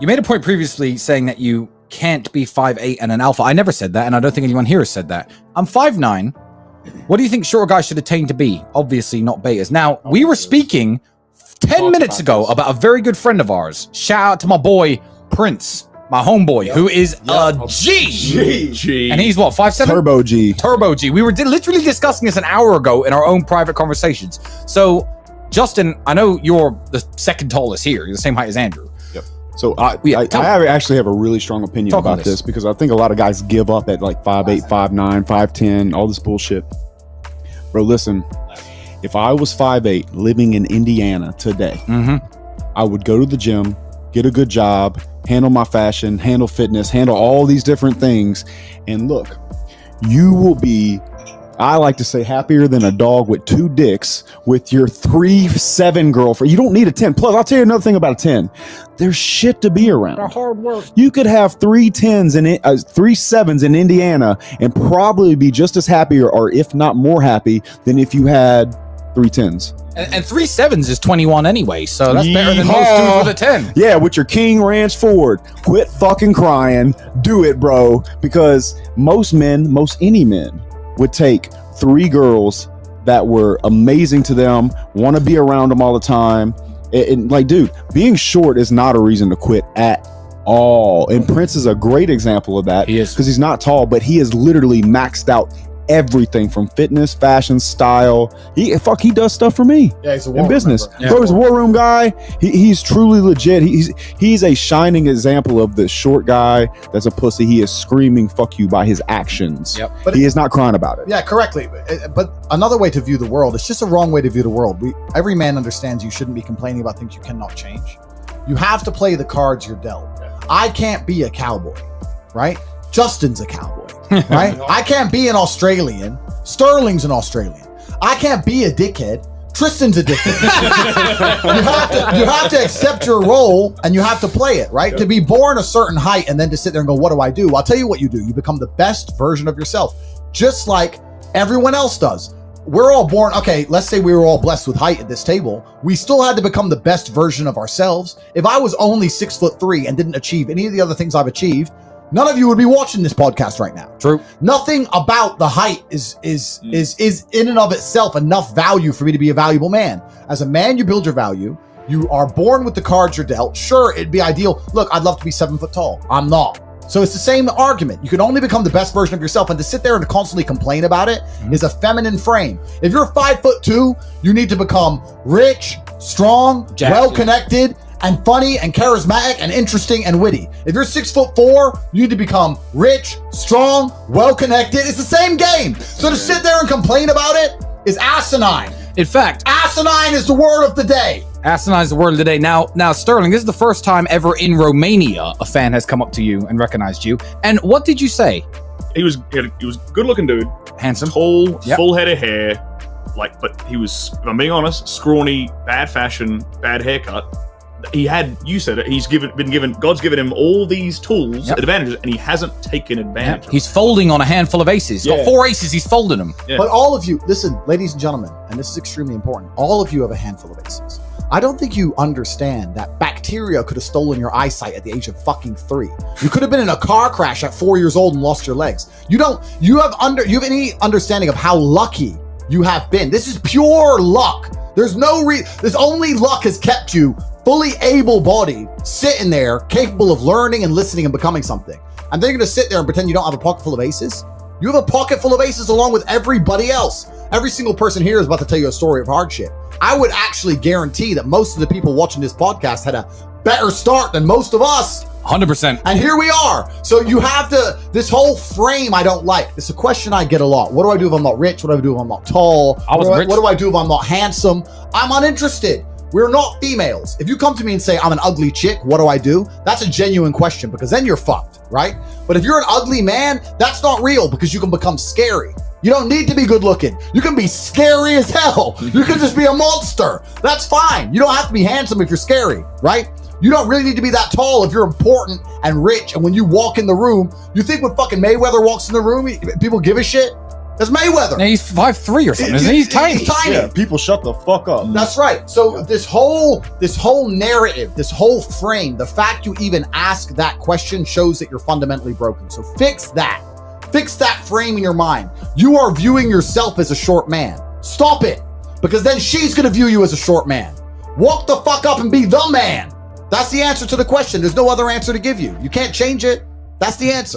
You made a point previously saying that you can't be 5'8" and an alpha. I never said that, and I don't think anyone here has said that. I'm 5'9". What do you think shorter guys should attain to be? Obviously not betas. Now, we were speaking 10 minutes ago about a very good friend of ours. Shout out to my boy, Prince, my homeboy, who is a G. And he's what, 5'7"? Turbo G. Turbo G. We were literally discussing this an hour ago in our own private conversations. So, Justin, I know you're the second tallest here. You're the same height as Andrew. Yep. So I actually have a really strong opinion about this because I think a lot of guys give up at like 5'8", 5'9", 5'10", all this bullshit. Bro, listen, if I was 5'8", living in Indiana today, I would go to the gym, get a good job, handle my fashion, handle fitness, handle all these different things. And look, you will be, I like to say, happier than a dog with 2 dicks with your 3'7" girlfriend. You don't need a 10. Plus, I'll tell you another thing about a 10. There's shit to be around. Hard work. You could have 3 10s and 3 7s in Indiana and probably be just as happy or if not more happy than if you had 3 10s. And 3 7s is 21 anyway, so that's better than most dudes with a 10. Yeah, with your King Ranch Ford. Quit fucking crying. Do it, bro. Because most any men would take 3 girls that were amazing to them, want to be around them all the time. And like, dude, being short is not a reason to quit at all. And Prince is a great example of that. He is. Because he's not tall, but he has literally maxed out everything from fitness, fashion, style. He does stuff for me. Yeah, he's a in business. Yeah. Bro, he's a war room guy. He's truly legit. He's a shining example of the short guy that's a pussy. He is screaming "fuck you" by his actions. Yep. But he is not crying about it. Yeah, correctly. But another way to view the world, it's just a wrong way to view the world. Every man understands you shouldn't be complaining about things you cannot change. You have to play the cards you're dealt. I can't be a cowboy, right? Justin's a cowboy, right? I can't be an Australian. Sterling's an Australian. I can't be a dickhead. Tristan's a dickhead. you have to accept your role and you have to play it, right? To be born a certain height and then to sit there and go, what do I do? I'll tell you what you do. You become the best version of yourself, just like everyone else does. We're all born, okay, let's say we were all blessed with height at this table. We still had to become the best version of ourselves. If I was only 6'3" and didn't achieve any of the other things I've achieved, none of you would be watching this podcast right now. True. Nothing about the height is in and of itself enough value for me to be a valuable man. As a man, you build your value. You are born with the cards you're dealt. Sure, it'd be ideal. Look, I'd love to be 7 foot tall. I'm not. So it's the same argument. You can only become the best version of yourself, and to sit there and to constantly complain about it is a feminine frame. If you're 5'2", you need to become rich, strong, well-connected, and funny and charismatic and interesting and witty. If you're 6'4", you need to become rich, strong, well-connected. It's the same game. So to sit there and complain about it is asinine. In fact, asinine is the word of the day. Asinine is the word of the day. Now, Sterling, this is the first time ever in Romania a fan has come up to you and recognized you. And what did you say? He was a good-looking dude, handsome, tall, full head of hair. But he was, if I'm being honest, scrawny, bad fashion, bad haircut. He had, you said it, God's given him all these tools, advantages, and he hasn't taken advantage of them. He's folding on a handful of aces. He's got 4 aces, he's folding them. Yeah. But all of you, listen, ladies and gentlemen, and this is extremely important, all of you have a handful of aces. I don't think you understand that bacteria could have stolen your eyesight at the age of fucking 3. You could have been in a car crash at 4 years old and lost your legs. You have any understanding of how lucky you have been. This is pure luck. There's only luck has kept you fully able-bodied, sitting there, capable of learning and listening and becoming something. And then you're gonna sit there and pretend you don't have a pocket full of aces? You have a pocket full of aces along with everybody else. Every single person here is about to tell you a story of hardship. I would actually guarantee that most of the people watching this podcast had a better start than most of us. 100%. And here we are. So you have this whole frame I don't like. It's a question I get a lot. What do I do if I'm not rich? What do I do if I'm not tall? What do I do if I'm not handsome? I'm uninterested. We're not females. If you come to me and say, I'm an ugly chick, what do I do? That's a genuine question because then you're fucked, right? But if you're an ugly man, that's not real because you can become scary. You don't need to be good looking. You can be scary as hell. You can just be a monster. That's fine. You don't have to be handsome if you're scary, right? You don't really need to be that tall if you're important and rich. And when you walk in the room, you think when fucking Mayweather walks in the room, people give a shit? That's Mayweather. Now he's 5'3" or something, isn't he? He's tiny. He's tiny. Yeah, people shut the fuck up. That's right. So this whole narrative, this whole frame, the fact you even ask that question shows that you're fundamentally broken. So fix that. Fix that frame in your mind. You are viewing yourself as a short man. Stop it. Because then she's going to view you as a short man. Walk the fuck up and be the man. That's the answer to the question. There's no other answer to give you. You can't change it. That's the answer.